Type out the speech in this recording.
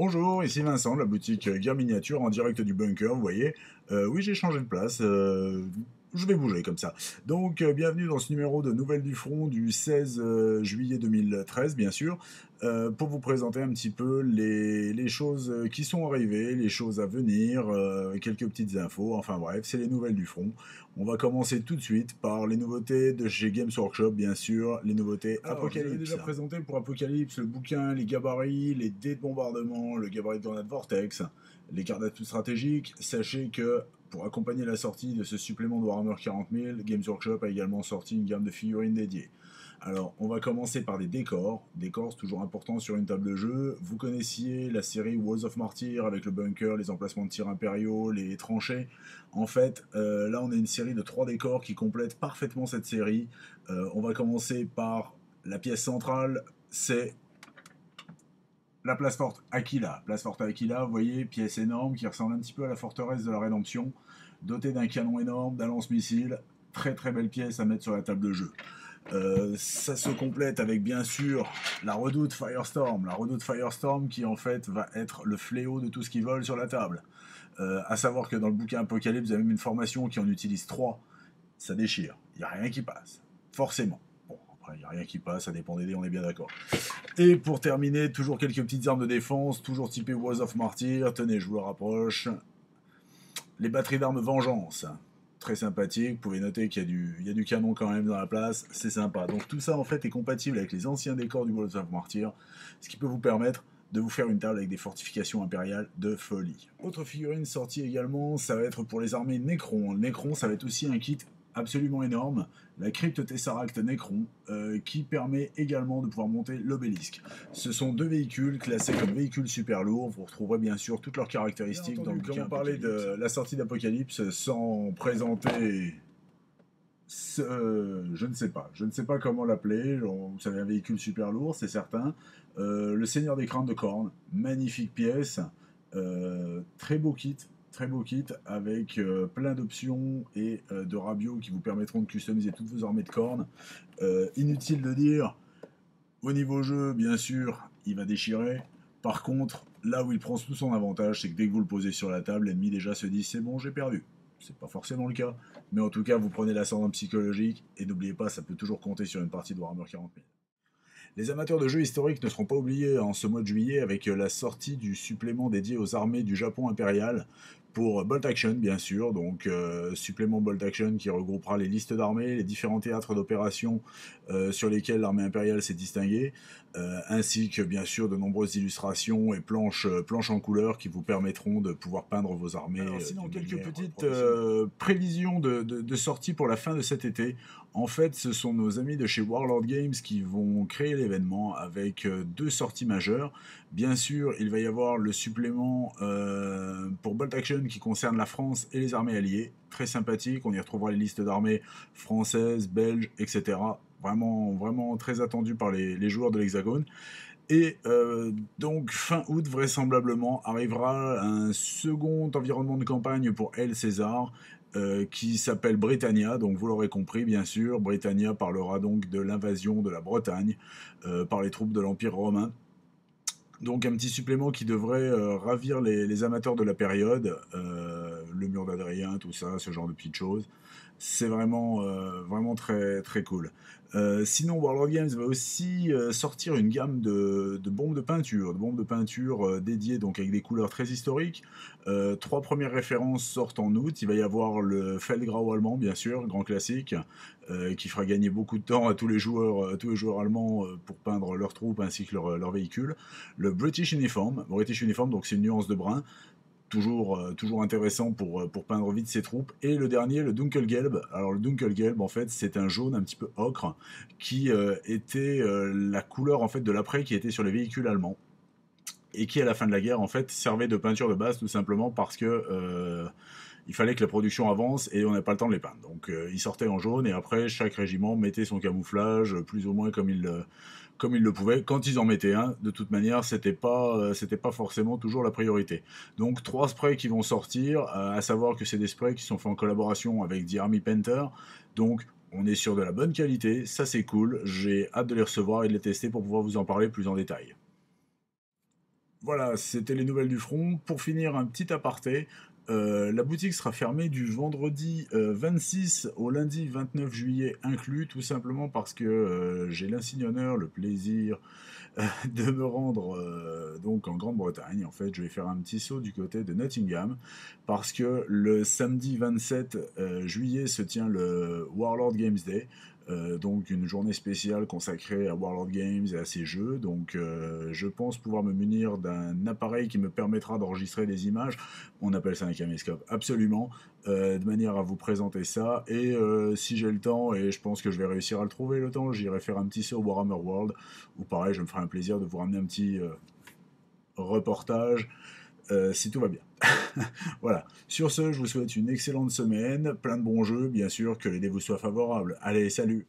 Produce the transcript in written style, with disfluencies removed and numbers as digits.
Bonjour, ici Vincent de la boutique Guerre Miniature en direct du bunker, vous voyez. Oui, j'ai changé de place, je vais bouger comme ça. Donc, bienvenue dans ce numéro de Nouvelles du Front du 16 juillet 2013, bien sûr, pour vous présenter un petit peu les choses qui sont arrivées, les choses à venir, quelques petites infos, enfin bref, c'est les nouvelles du front. On va commencer tout de suite par les nouveautés de chez Games Workshop, bien sûr, les nouveautés Alors, je vous avais déjà présenté pour Apocalypse le bouquin, les gabarits, les dés de bombardement, le gabarit de tornade Vortex, les cartes d'atout stratégiques. Sachez que pour accompagner la sortie de ce supplément de Warhammer 40 000, Games Workshop a également sorti une gamme de figurines dédiées. Alors, on va commencer par des décors. Décors, c'est toujours important sur une table de jeu. Vous connaissiez la série Walls of Martyr avec le bunker, les emplacements de tir impériaux, les tranchées. En fait, là, on a une série de 3 décors qui complètent parfaitement cette série. On va commencer par la pièce centrale, c'est la place forte Aquila. Place forte Aquila, vous voyez, pièce énorme qui ressemble un petit peu à la forteresse de la Rédemption, dotée d'un canon énorme, d'un lance-missile. Très très belle pièce à mettre sur la table de jeu. Ça se complète avec bien sûr la redoute Firestorm. La redoute Firestorm qui en fait va être le fléau de tout ce qui vole sur la table. À savoir que dans le bouquin Apocalypse, vous avez même une formation qui en utilise 3. Ça déchire. Il n'y a rien qui passe. Forcément. Bon, après, il n'y a rien qui passe, ça dépend des dés, on est bien d'accord. Et pour terminer, toujours quelques petites armes de défense, toujours typées Walls of Martyr. Tenez, je vous le rapproche. Les batteries d'armes Vengeance. Très sympathique. Vous pouvez noter qu'il y a du canon quand même dans la place. C'est sympa. Donc tout ça en fait est compatible avec les anciens décors du Walls of Martyr, ce qui peut vous permettre de vous faire une table avec des fortifications impériales de folie. Autre figurine sortie également, ça va être pour les armées Necron. Necron, ça va être aussi un kit absolument énorme, la crypte Tesseract Necron, qui permet également de pouvoir monter l'obélisque. Ce sont 2 véhicules classés comme véhicules super lourds. Vous retrouverez bien sûr toutes leurs caractéristiques dans le bouquin. Comment parler de la sortie d'Apocalypse sans présenter je ne sais pas. Je ne sais pas comment l'appeler. Vous savez, un véhicule super lourd, c'est certain. Le Seigneur des Crânes de Corne, magnifique pièce. Très beau kit. Très beau kit avec plein d'options et de rabios qui vous permettront de customiser toutes vos armées de cornes. Inutile de dire, au niveau jeu, bien sûr, il va déchirer. Par contre, là où il prend tout son avantage, c'est que dès que vous le posez sur la table, l'ennemi déjà se dit c'est bon, j'ai perdu. C'est pas forcément le cas, mais en tout cas, vous prenez l'ascendant psychologique et n'oubliez pas, ça peut toujours compter sur une partie de Warhammer 40 000. Les amateurs de jeux historiques ne seront pas oubliés en ce mois de juillet avec la sortie du supplément dédié aux armées du Japon impérial pour Bolt Action, bien sûr. Donc, supplément Bolt Action qui regroupera les listes d'armées, les différents théâtres d'opération sur lesquels l'armée impériale s'est distinguée, ainsi que, bien sûr, de nombreuses illustrations et planches en couleur qui vous permettront de pouvoir peindre vos armées. Alors, sinon, quelques petites prévisions de sortie pour la fin de cet été. En fait, ce sont nos amis de chez Warlord Games qui vont créer l'événement avec 2 sorties majeures. Bien sûr, il va y avoir le supplément pour Bolt Action qui concerne la France et les armées alliées. Très sympathique, on y retrouvera les listes d'armées françaises, belges, etc. Vraiment, vraiment très attendu par les joueurs de l'Hexagone. Et donc fin août vraisemblablement arrivera un second environnement de campagne pour El César qui s'appelle Britannia. Donc vous l'aurez compris bien sûr, Britannia parlera donc de l'invasion de la Bretagne par les troupes de l'Empire romain. Donc un petit supplément qui devrait ravir les amateurs de la période, le mur d'Adrien, tout ça, ce genre de petites choses. C'est vraiment, vraiment très, très cool. Sinon, Warlord Games va aussi sortir une gamme de bombes de peinture dédiées donc avec des couleurs très historiques. 3 premières références sortent en août. Il va y avoir le Feldgrau allemand, bien sûr, grand classique, qui fera gagner beaucoup de temps à tous les joueurs allemands pour peindre leurs troupes ainsi que leurs véhicules. Le British Uniform, donc c'est une nuance de brun. Toujours intéressant pour peindre vite ses troupes. Et le dernier, le Dunkelgelb. Alors le Dunkelgelb, en fait, c'est un jaune un petit peu ocre qui était la couleur en fait de l'après qui était sur les véhicules allemands et qui à la fin de la guerre en fait servait de peinture de base tout simplement parce que il fallait que la production avance et on n'a pas le temps de les peindre. Donc ils sortaient en jaune et après chaque régiment mettait son camouflage plus ou moins comme ils le pouvaient. Quand ils en mettaient un, de toute manière, c'était pas forcément toujours la priorité. Donc 3 sprays qui vont sortir, à savoir que c'est des sprays qui sont faits en collaboration avec The Army Painter. Donc on est sur de la bonne qualité, ça c'est cool. J'ai hâte de les recevoir et de les tester pour pouvoir vous en parler plus en détail. Voilà, c'était les nouvelles du front. Pour finir, un petit aparté. La boutique sera fermée du vendredi 26 au lundi 29 juillet inclus, tout simplement parce que j'ai l'insigne honneur, le plaisir de me rendre donc en Grande-Bretagne. En fait, je vais faire un petit saut du côté de Nottingham parce que le samedi 27 juillet se tient le Warlord Games Day. Donc une journée spéciale consacrée à Warlord Games et à ses jeux. Donc je pense pouvoir me munir d'un appareil qui me permettra d'enregistrer des images. On appelle ça un caméscope, absolument, de manière à vous présenter ça. Et si j'ai le temps, et je pense que je vais réussir à le trouver le temps, j'irai faire un petit saut au Warhammer World, ou pareil, je me ferai un plaisir de vous ramener un petit reportage, si tout va bien. Voilà. Sur ce, je vous souhaite une excellente semaine, plein de bons jeux, bien sûr, que les dés vous soient favorables. Allez, salut!